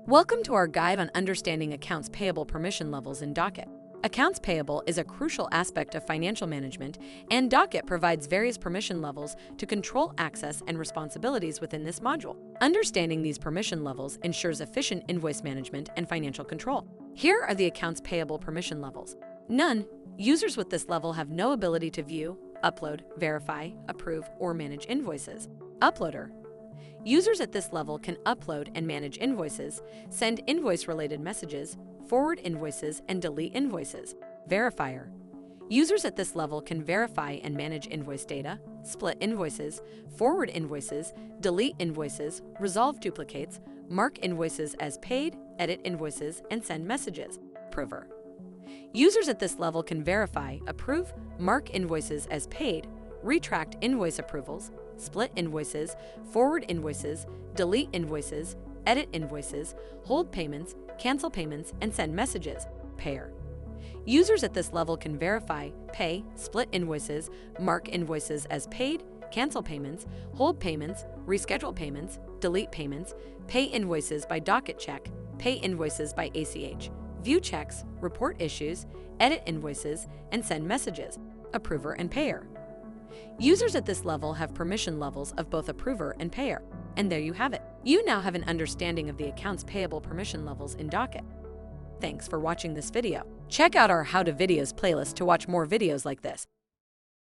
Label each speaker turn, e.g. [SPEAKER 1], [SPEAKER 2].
[SPEAKER 1] Welcome to our guide on understanding accounts payable permission levels in Docyt. Accounts payable is a crucial aspect of financial management, and Docyt provides various permission levels to control access and responsibilities within this module. Understanding these permission levels ensures efficient invoice management and financial control. Here are the accounts payable permission levels. None. Users with this level have no ability to view, upload, verify, approve, or manage invoices. Uploader. Users at this level can upload and manage invoices, send invoice-related messages, forward invoices, and delete invoices. Verifier. Users at this level can verify and manage invoice data, split invoices, forward invoices, delete invoices, resolve duplicates, mark invoices as paid, edit invoices, and send messages. Approver. Users at this level can verify, approve, mark invoices as paid, retract invoice approvals, split invoices, forward invoices, delete invoices, edit invoices, hold payments, cancel payments, and send messages. Payer. Users at this level can verify, pay, split invoices, mark invoices as paid, cancel payments, hold payments, reschedule payments, delete payments, pay invoices by docket check, pay invoices by ACH, view checks, report issues, edit invoices, and send messages. Approver and payer. Users at this level have permission levels of both approver and payer. And there you have it. You now have an understanding of the accounts payable permission levels in Docyt. Thanks for watching this video. Check out our How to Videos playlist to watch more videos like this.